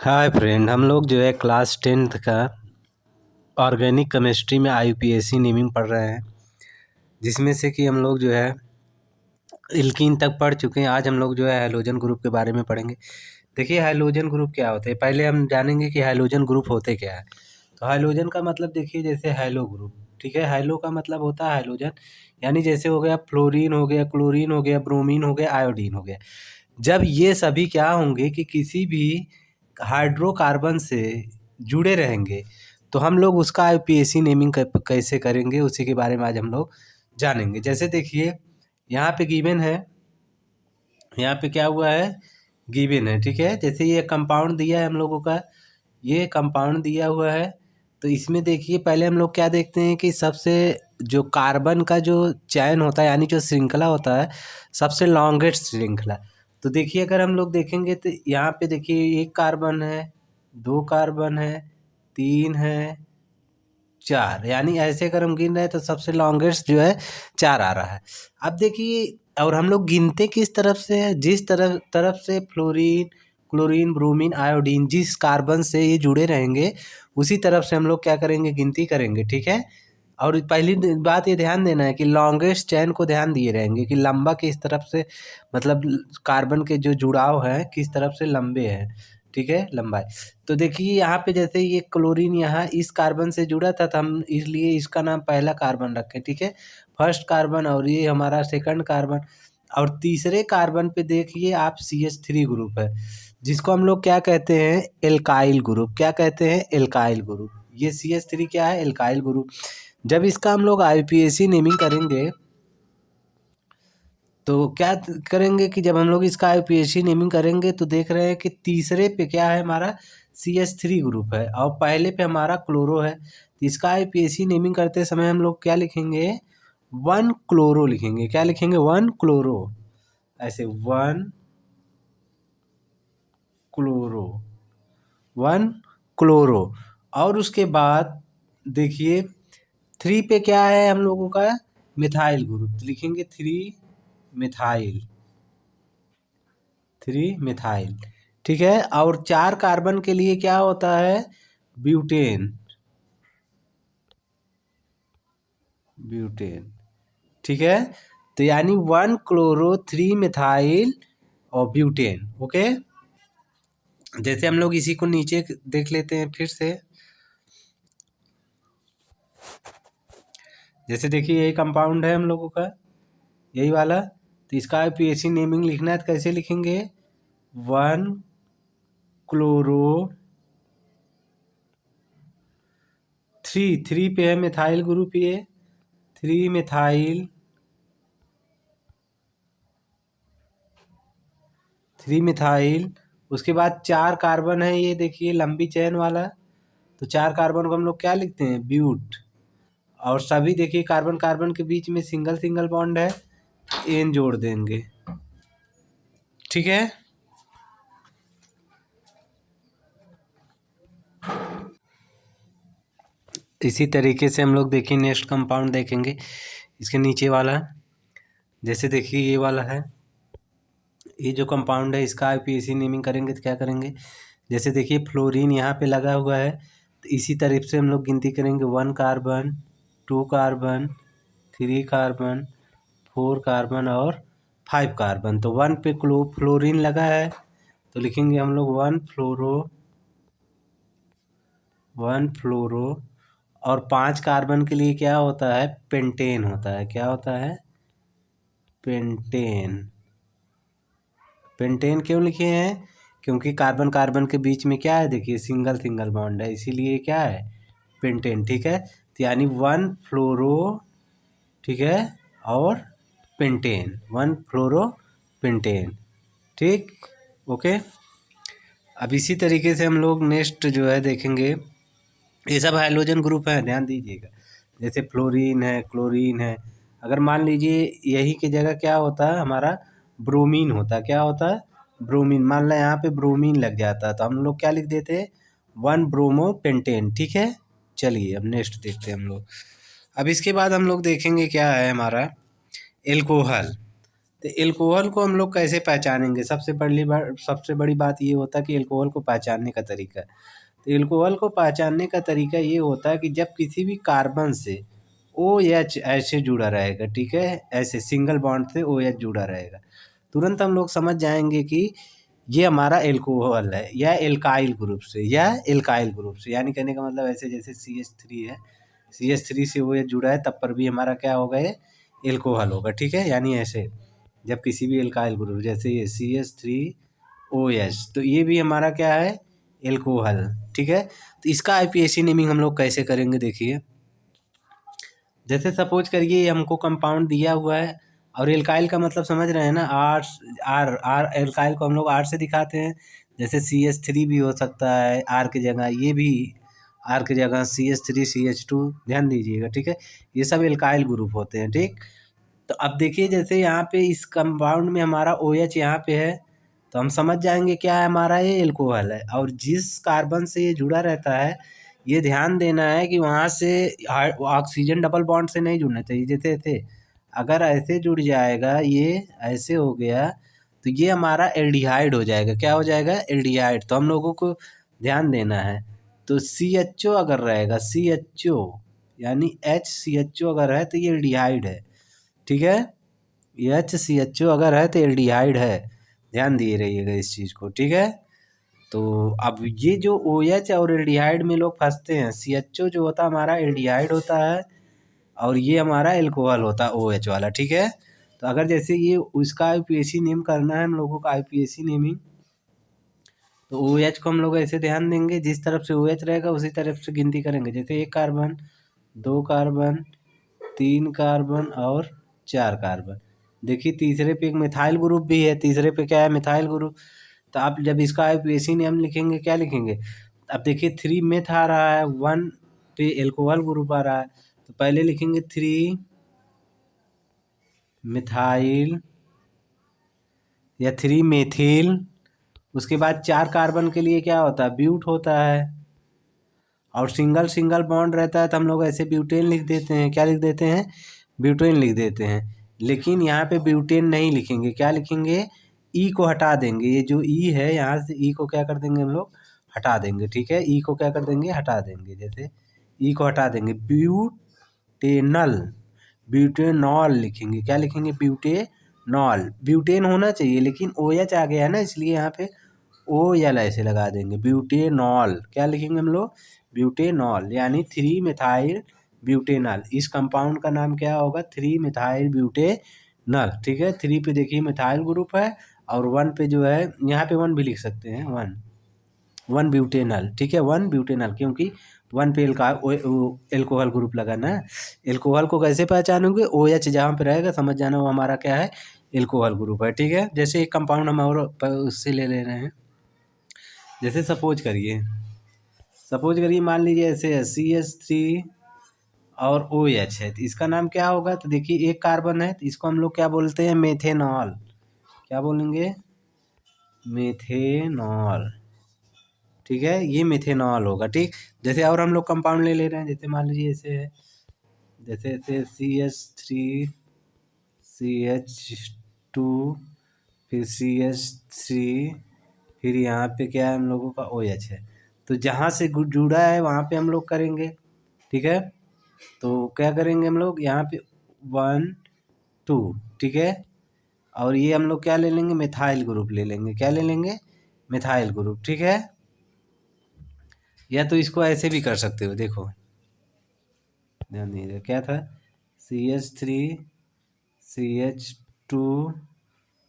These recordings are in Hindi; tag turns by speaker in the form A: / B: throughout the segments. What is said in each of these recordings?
A: हाय फ्रेंड, हम लोग जो है क्लास 10th का ऑर्गेनिक केमिस्ट्री में IUPAC नेमिंग पढ़ रहे हैं, जिसमें से कि हम लोग जो है एल्कीन तक पढ़ चुके हैं। आज हम लोग जो है हैलोजन ग्रुप के बारे में पढ़ेंगे। देखिए, हैलोजन ग्रुप क्या होते हैं, पहले हम जानेंगे कि हैलोजन ग्रुप होते क्या है। तो हैलोजन का मतलब देखिए, जैसे हैलो ग्रुप, ठीक है। हैलो का मतलब होता है हैलोजन, यानी जैसे हो गया फ्लोरीन, हो गया क्लोरीन, हो गया ब्रोमीन, हो गया आयोडीन, हो गया। जब ये सभी क्या होंगे कि किसी भी हाइड्रोकार्बन से जुड़े रहेंगे, तो हम लोग उसका IUPAC नेमिंग कैसे करेंगे, उसी के बारे में आज हम लोग जानेंगे। जैसे देखिए, यहाँ पे गिवन है, यहाँ पे क्या हुआ है, गिवन है, ठीक है। जैसे ये कंपाउंड दिया है हम लोगों का, ये कंपाउंड दिया हुआ है। तो इसमें देखिए, पहले हम लोग क्या देखते हैं कि सबसे जो कार्बन का जो चैन होता है, यानी जो श्रृंखला होता है, सबसे लॉन्गेस्ट श्रृंखला। तो देखिए, अगर हम लोग देखेंगे तो यहाँ पे देखिए, एक कार्बन है, दो कार्बन है, तीन है, चार, यानी ऐसे अगर हम गिन रहे हैं तो सबसे लॉन्गेस्ट जो है 4 आ रहा है। अब देखिए, और हम लोग गिनते किस तरफ से है, जिस तरफ तरफ से फ्लोरीन, क्लोरीन, ब्रोमीन, आयोडीन, जिस कार्बन से ये जुड़े रहेंगे, उसी तरफ से हम लोग क्या करेंगे, गिनती करेंगे, ठीक है। और पहली बात ये ध्यान देना है कि लॉन्गेस्ट चैन को ध्यान दिए रहेंगे कि लंबा किस तरफ से, मतलब कार्बन के जो जुड़ाव है किस तरफ से लंबे हैं, ठीक है, लंबाई। तो देखिए, यहाँ पे जैसे ये क्लोरीन यहाँ इस कार्बन से जुड़ा था, तो हम इसलिए इसका नाम पहला कार्बन रखें, ठीक है, फर्स्ट कार्बन। और ये हमारा सेकंड कार्बन। और तीसरे कार्बन पे देखिए आप, CH3 ग्रुप है, जिसको हम लोग क्या कहते हैं, एल्काइल ग्रुप। क्या कहते हैं, एल्काइल ग्रुप। ये CH3 क्या है, एल्काइल ग्रुप। जब इसका हम लोग IUPAC नेमिंग करेंगे, तो क्या करेंगे कि जब हम लोग इसका IUPAC नेमिंग करेंगे, तो देख रहे हैं कि तीसरे पे क्या है, हमारा CH3 ग्रुप है, और पहले पे हमारा क्लोरो है। तो इसका IUPAC नेमिंग करते समय हम लोग क्या लिखेंगे, 1 क्लोरो लिखेंगे। क्या लिखेंगे, 1 क्लोरो, ऐसे 1 क्लोरो, 1 क्लोरो। और उसके बाद देखिए, 3 पे क्या है हम लोगों का, मिथाइल ग्रुप। तो लिखेंगे 3 मिथाइल, 3 मिथाइल, ठीक है। और 4 कार्बन के लिए क्या होता है, ब्यूटेन, ब्यूटेन, ठीक है। तो यानी 1 क्लोरो, 3 मिथाइल और ब्यूटेन, ओके। जैसे हम लोग इसी को नीचे देख लेते हैं फिर से। जैसे देखिए, यही कंपाउंड है हम लोगों का, यही वाला। तो इसका IUPAC नेमिंग लिखना है, तो कैसे लिखेंगे, 1 क्लोरो, 3 पे है मिथाइल ग्रुप, ये 3 मिथाइल, 3 मिथाइल। उसके बाद 4 कार्बन है, ये देखिए लंबी चेन वाला। तो 4 कार्बन को हम लोग क्या लिखते हैं, ब्यूट। और सभी देखिए, कार्बन कार्बन के बीच में सिंगल सिंगल बॉन्ड है, एन जोड़ देंगे, ठीक है। इसी तरीके से हम लोग देखिए, नेक्स्ट कंपाउंड देखेंगे इसके नीचे वाला। जैसे देखिए, ये वाला है, ये जो कंपाउंड है, इसका IUPAC नेमिंग करेंगे तो क्या करेंगे। जैसे देखिए, फ्लोरीन यहाँ पे लगा हुआ है, तो इसी तरह से हम लोग गिनती करेंगे, 1 कार्बन, 2 कार्बन, 3 कार्बन, 4 कार्बन और 5 कार्बन। तो 1 पे फ्लोरीन लगा है, तो लिखेंगे हम लोग 1 फ्लोरो, 1 फ्लोरो। और 5 कार्बन के लिए क्या होता है, पेंटेन होता है। क्या होता है, पेंटेन। पेंटेन क्यों लिखे हैं, क्योंकि कार्बन कार्बन के बीच में क्या है, देखिए सिंगल सिंगल बॉन्ड है, इसीलिए क्या है, पेंटेन, ठीक है। तो यानी 1 फ्लोरो, ठीक है, और पेंटेन, 1 फ्लोरो पेंटेन, ठीक, ओके। अब इसी तरीके से हम लोग नेक्स्ट जो है देखेंगे, ये सब हाइड्रोजन ग्रुप है, ध्यान दीजिएगा। जैसे फ्लोरीन है, क्लोरीन है। अगर मान लीजिए यही की जगह क्या होता है, हमारा ब्रोमीन होता है। क्या होता है, ब्रोमीन। मान लो यहाँ पे ब्रोमीन लग जाता है, तो हम लोग क्या लिख देते हैं, 1 ब्रोमो पेंटेन, ठीक है। चलिए, अब नेक्स्ट देखते हैं हम लोग। अब इसके बाद हम लोग देखेंगे क्या है हमारा, एल्कोहल। तो एल्कोहल को हम लोग कैसे पहचानेंगे? सबसे बड़ी बात ये होता है कि एल्कोहल को पहचानने का तरीका। तो एल्कोहल को पहचानने का तरीका ये होता है कि जब किसी भी कार्बन से OH ऐसे जुड़ा रहेगा, ठीक है, ऐसे सिंगल बॉन्ड से OH जुड़ा रहेगा, तुरंत हम लोग समझ जाएंगे कि ये हमारा एल्कोहल है या एल्काइल ग्रुप से। यानी कहने का मतलब ऐसे जैसे CH3 है, CH3 से OH जुड़ा है, तब पर भी हमारा क्या होगा, ये एल्कोहल होगा, ठीक है। यानी ऐसे जब किसी भी एल्काइल ग्रुप, जैसे ये CH3OH, तो ये भी हमारा क्या है, एल्कोहल, ठीक है। तो इसका IPAC नेमिंग हम लोग कैसे करेंगे, देखिए। जैसे सपोज करिए हमको कंपाउंड दिया हुआ है और एल्काइल का मतलब समझ रहे हैं ना, आर एल्काइल को हम लोग आर से दिखाते हैं। जैसे CH3 भी हो सकता है आर की जगह, ये भी आर की जगह CH3 CH2, ध्यान दीजिएगा, ठीक है। ये सब एल्काइल ग्रुप होते हैं, ठीक। तो अब देखिए जैसे यहाँ पे इस कंपाउंड में हमारा OH यहाँ पे है, तो हम समझ जाएंगे क्या है, हमारा ये एल्कोहल है। और जिस कार्बन से ये जुड़ा रहता है, ये ध्यान देना है कि वहाँ से ऑक्सीजन डबल बॉन्ड से नहीं जुड़ना चाहिए। जैसे थे, अगर ऐसे जुड़ जाएगा, ये ऐसे हो गया, तो ये हमारा एल्डिहाइड हो जाएगा। क्या हो जाएगा, एल्डिहाइड। तो हम लोगों को ध्यान देना है। तो CHO अगर रहेगा, CHO यानी HCHO अगर है तो ये एल्डिहाइड है, ठीक है। HCHO अगर है तो एल्डिहाइड है, ध्यान दिए रहिएगा इस चीज़ को, ठीक है। तो अब ये जो OH और एल्डिहाइड में लोग फंसते हैं, CHO जो होता है हमारा एल्डिहाइड होता है और ये हमारा एल्कोहल होता है OH वाला, ठीक है। तो अगर जैसे ये उसका IPAC नेम करना है हम लोगों का, IPAC नेमिंग, तो OH को हम लोग ऐसे ध्यान देंगे, जिस तरफ से OH रहेगा उसी तरफ से गिनती करेंगे। जैसे 1 कार्बन, 2 कार्बन, 3 कार्बन और 4 कार्बन। देखिए तीसरे पे एक मिथाइल ग्रुप भी है, तीसरे पे क्या है, मिथाइल ग्रुप। तो आप जब इसका IPAC नेम लिखेंगे, क्या लिखेंगे, अब देखिए 3 मेथ आ रहा है, 1 पे एल्कोहल ग्रुप आ रहा है, तो पहले लिखेंगे 3 मिथाइल या 3 मेथिल। उसके बाद 4 कार्बन के लिए क्या होता है, ब्यूट होता है। और सिंगल सिंगल बॉन्ड रहता है तो हम लोग ऐसे ब्यूटेन लिख देते हैं। क्या लिख देते हैं, ब्यूटेन लिख देते हैं। लेकिन यहाँ पे ब्यूटेन नहीं लिखेंगे, क्या लिखेंगे, ई को हटा देंगे। ये जो ई है यहाँ से ई को क्या कर देंगे हम लोग, हटा देंगे, ठीक है। ई को क्या कर देंगे, हटा देंगे। जैसे ई को हटा देंगे, ब्यूटेनल, ब्यूटेनॉल लिखेंगे। क्या लिखेंगे, ब्यूटेनॉल। ब्यूटेन होना चाहिए लेकिन OH आ गया है ना, इसलिए यहाँ पे OL ऐसे लगा देंगे, ब्यूटेनॉल। क्या लिखेंगे हम लोग, ब्यूटेनॉल, यानी 3 मिथाइल ब्यूटेनॉल। इस कंपाउंड का नाम क्या होगा, 3 मिथाइल ब्यूटेनॉल, ठीक है। 3 पे देखिए मिथाइल ग्रुप है और 1 पे जो है, यहाँ पे 1 भी लिख सकते हैं, 1 ब्यूटेनॉल, ठीक है, 1 ब्यूटेनॉल, क्योंकि 1 पे एल्कोहल ग्रुप लगा ना। एल्कोहल को कैसे पहचानोगे, OH जहाँ पे रहेगा समझ जाना वो हमारा क्या है, एल्कोहल ग्रुप है, ठीक है। जैसे एक कंपाउंड हम और उससे ले रहे हैं। जैसे सपोज करिए मान लीजिए ऐसे है, CH3 और OH है, तो इसका नाम क्या होगा, तो देखिए 1 कार्बन है, तो इसको हम लोग क्या बोलते हैं, मेथेनॉल। क्या बोलेंगे, मेथेनॉल, ठीक है, ये मेथेनॉल होगा, ठीक। जैसे और हम लोग कंपाउंड ले रहे हैं, जैसे मान लीजिए ऐसे है, जैसे ऐसे CH3 CH2 फिर CH3, फिर यहाँ पे क्या है हम लोगों का OH है। तो जहाँ से जुड़ा है वहाँ पे हम लोग करेंगे, ठीक है। तो क्या करेंगे हम लोग, यहाँ पे 1 2, ठीक है। और ये हम लोग क्या ले लेंगे, मिथाइल ग्रुप ले लेंगे। क्या ले लेंगे, मिथाइल ग्रुप, ठीक है। या तो इसको ऐसे भी कर सकते हो, देखो ध्यान दीजिए क्या था, CH3 CH2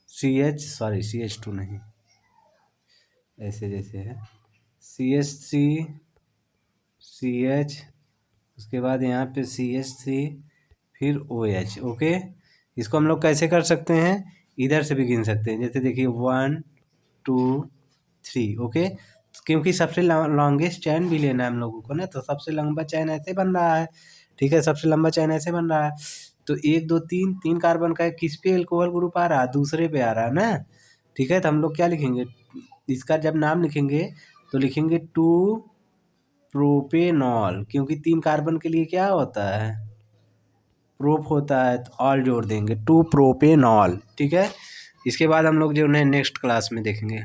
A: CH2 नहीं, ऐसे जैसे है CH3 CH, उसके बाद यहाँ पे CH3 फिर OH, ओके। इसको हम लोग कैसे कर सकते हैं, इधर से भी गिन सकते हैं। जैसे देखिए 1 2 3, ओके। क्योंकि सबसे लॉन्गेस्ट चैन भी लेना है हम लोगों को ना, तो सबसे लंबा चैन ऐसे बन रहा है, ठीक है, सबसे लंबा चैन ऐसे बन रहा है। तो 1 2 3, 3 कार्बन का किस पे एल्कोहल ग्रुप आ रहा है, दूसरे पे आ रहा है ना, ठीक है। तो हम लोग क्या लिखेंगे, इसका जब नाम लिखेंगे तो लिखेंगे 2 प्रोपेनॉल, क्योंकि 3 कार्बन के लिए क्या होता है, प्रोप होता है तो ऑल जोड़ देंगे, 2 प्रोपेनॉल। ठीक है, इसके बाद हम लोग जो है नेक्स्ट क्लास में देखेंगे।